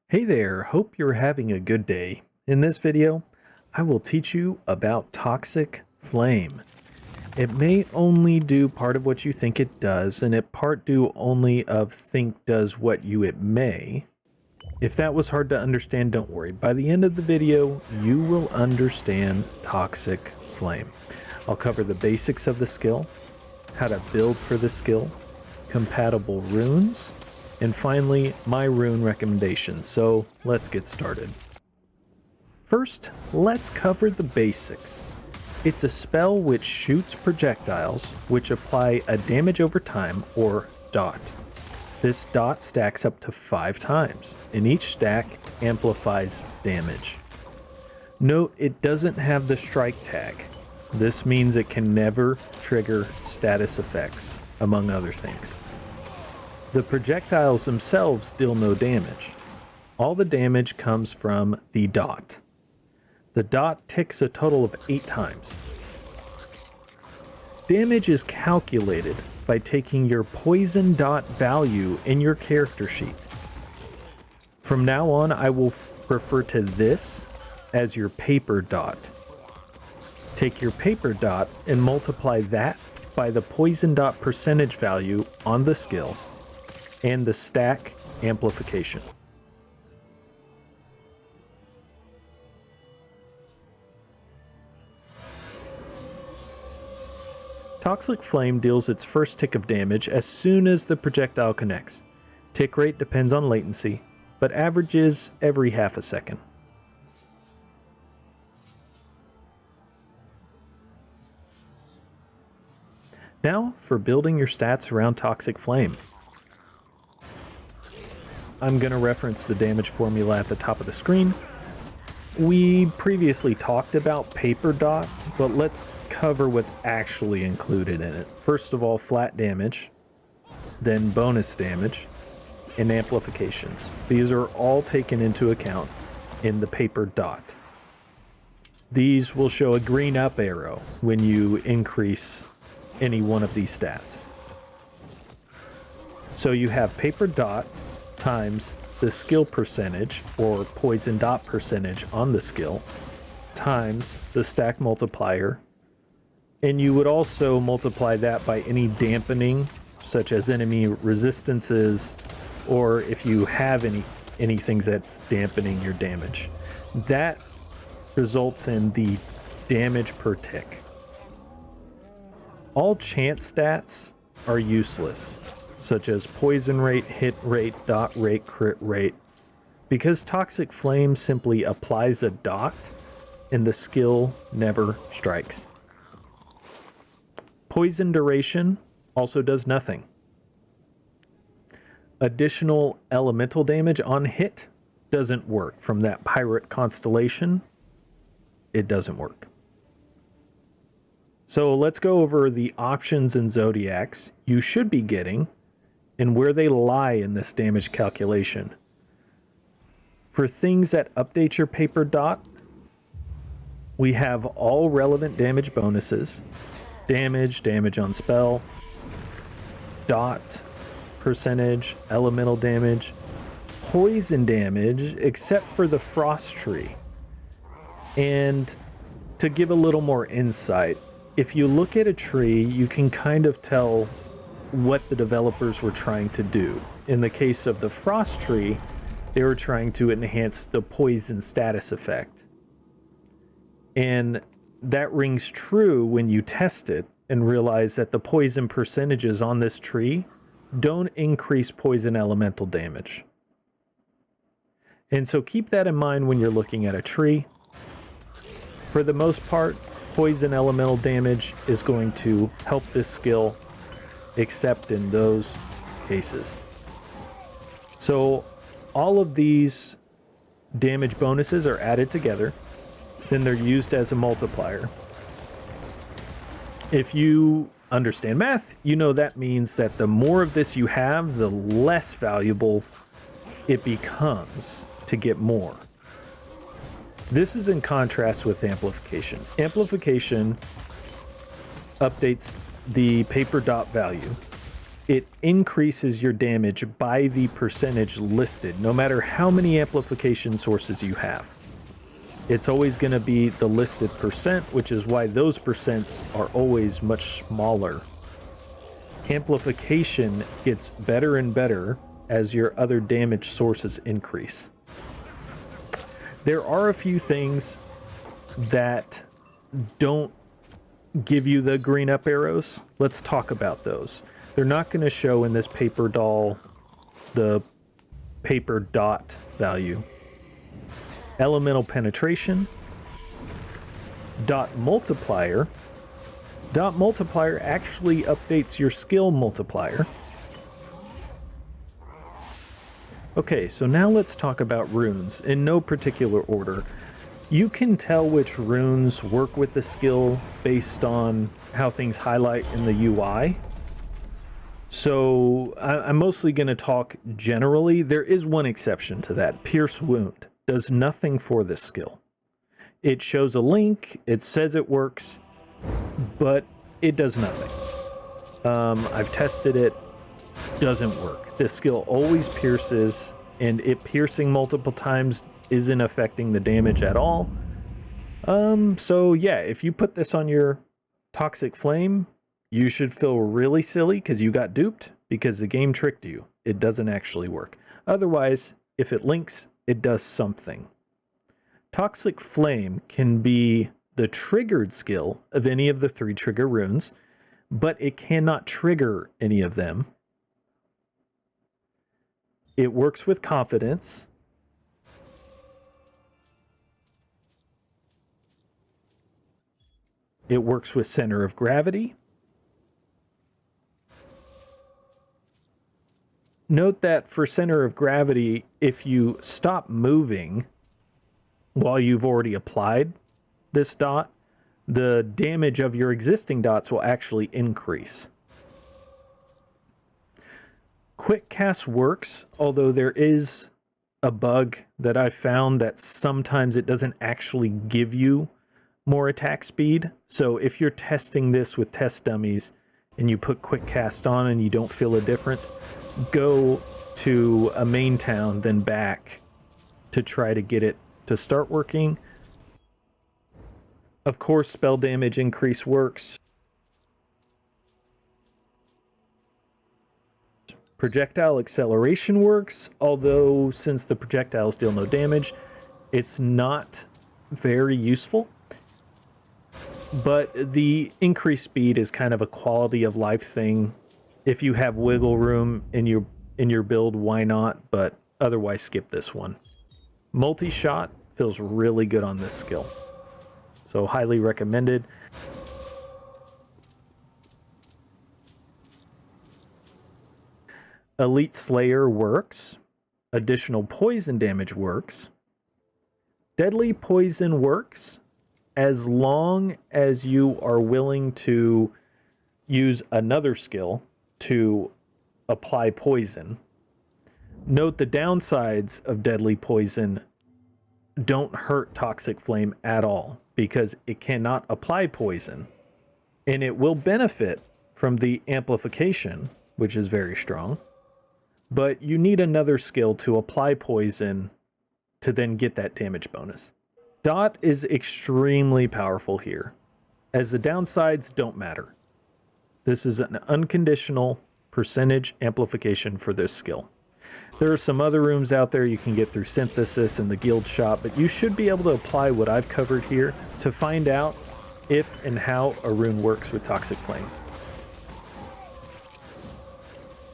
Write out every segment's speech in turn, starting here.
Hey there, hope you're having a good day. In this video, I will teach you about toxic flame. It may only do part of what you think it does, and it part do only of think does what it may. If that was hard to understand, don't worry. By the end of the video, you will understand toxic flame. I'll cover the basics of the skill, how to build for the skill, compatible runes, and finally, my rune recommendations. So let's get started. First, let's cover the basics. It's a spell which shoots projectiles which apply a damage over time, or dot. This dot stacks up to 5 times, and each stack amplifies damage. Note it doesn't have the strike tag. This means it can never trigger status effects, among other things. The projectiles themselves deal no damage. All the damage comes from the dot. The dot ticks a total of 8 times. Damage is calculated by taking your poison dot value in your character sheet. From now on, I will refer to this as your paper dot. Take your paper dot and multiply that by the poison dot percentage value on the skill and the stack amplification. Toxic Flame deals its first tick of damage as soon as the projectile connects. Tick rate depends on latency, but averages every half a second. Now for building your stats around Toxic Flame. I'm going to reference the damage formula at the top of the screen. We previously talked about paper dot, but let's cover what's actually included in it. First of all, flat damage, then bonus damage, and amplifications. These are all taken into account in the paper dot. These will show a green up arrow when you increase any one of these stats. So you have paper dot times the skill percentage, or poison dot percentage on the skill, times the stack multiplier, and you would also multiply that by any dampening, such as enemy resistances, or if you have any things that's dampening your damage. That results in the damage per tick. All chance stats are useless, such as poison rate, hit rate, dot rate, crit rate, because Toxic Flame simply applies a dot and the skill never strikes. Poison duration also does nothing. Additional elemental damage on hit doesn't work. From that pirate constellation, it doesn't work. So let's go over the options and zodiacs you should be getting and where they lie in this damage calculation. For things that update your paper dot, we have all relevant damage bonuses, damage on spell, dot percentage, elemental damage, poison damage, except for the frost tree. And to give a little more insight, if you look at a tree, you can kind of tell what the developers were trying to do. In the case of the frost tree, they were trying to enhance the poison status effect. And that rings true when you test it and realize that the poison percentages on this tree don't increase poison elemental damage. And so keep that in mind when you're looking at a tree. For the most part, poison elemental damage is going to help this skill, except in those cases. So all of these damage bonuses are added together, then they're used as a multiplier. If you understand math, you know that means that the more of this you have, the less valuable it becomes to get more. This is in contrast with amplification. Amplification updates the paper dot value, it increases your damage by the percentage listed, no matter how many amplification sources you have. It's always going to be the listed percent, which is why those percents are always much smaller. Amplification gets better and better as your other damage sources increase. There are a few things that don't give you the green up arrows. Let's talk about those. They're not going to show in this paper doll the paper dot value. Elemental penetration, dot multiplier. Dot multiplier actually updates your skill multiplier. Okay, so now let's talk about runes in no particular order. You can tell which runes work with the skill based on how things highlight in the UI. So I'm mostly going to talk generally. There is one exception to that. Pierce Wound does nothing for this skill. It shows a link, it says it works, but it does nothing. I've tested it, doesn't work. This skill always pierces, and it piercing multiple times isn't affecting the damage at all. So yeah, if you put this on your Toxic Flame, you should feel really silly because you got duped, because the game tricked you. It doesn't actually work. Otherwise, if it links, it does something. Toxic Flame can be the triggered skill of any of the 3 trigger runes, but it cannot trigger any of them. It works with confidence. It works with center of gravity. Note that for center of gravity, if you stop moving while you've already applied this dot, the damage of your existing dots will actually increase. Quick cast works, although there is a bug that I found that sometimes it doesn't actually give you more attack speed. So if you're testing this with test dummies and you put quick cast on and you don't feel a difference, go to a main town, then back to try to get it to start working. Of course, spell damage increase works. Projectile acceleration works, although since the projectiles deal no damage, it's not very useful. But the increased speed is kind of a quality of life thing. If you have wiggle room in your build, why not? But otherwise, skip this one. Multi-shot feels really good on this skill, so highly recommended. Elite Slayer works. Additional poison damage works. Deadly poison works as long as you are willing to use another skill to apply poison. Note the downsides of deadly poison don't hurt Toxic Flame at all, because it cannot apply poison, and it will benefit from the amplification, which is very strong, but you need another skill to apply poison to then get that damage bonus. Dot is extremely powerful here, as the downsides don't matter. This is an unconditional percentage amplification for this skill. There are some other rooms out there you can get through Synthesis and the guild shop, but you should be able to apply what I've covered here to find out if and how a rune works with Toxic Flame.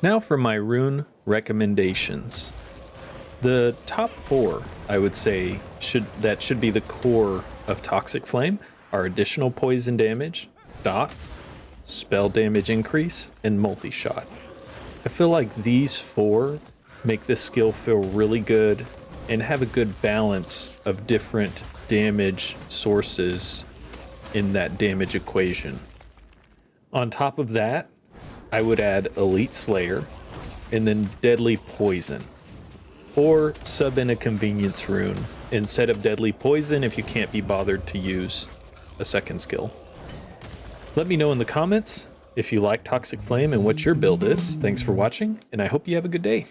Now for my rune recommendations. The top 4, I would say, should be the core of Toxic Flame are additional poison damage, dot, spell damage increase, and multi-shot. I feel like these 4 make this skill feel really good and have a good balance of different damage sources in that damage equation. On top of that, I would add Elite Slayer and then Deadly Poison, or sub in a convenience rune instead of Deadly Poison if you can't be bothered to use a second skill. Let me know in the comments if you like Toxic Flame and what your build is. Thanks for watching, and I hope you have a good day.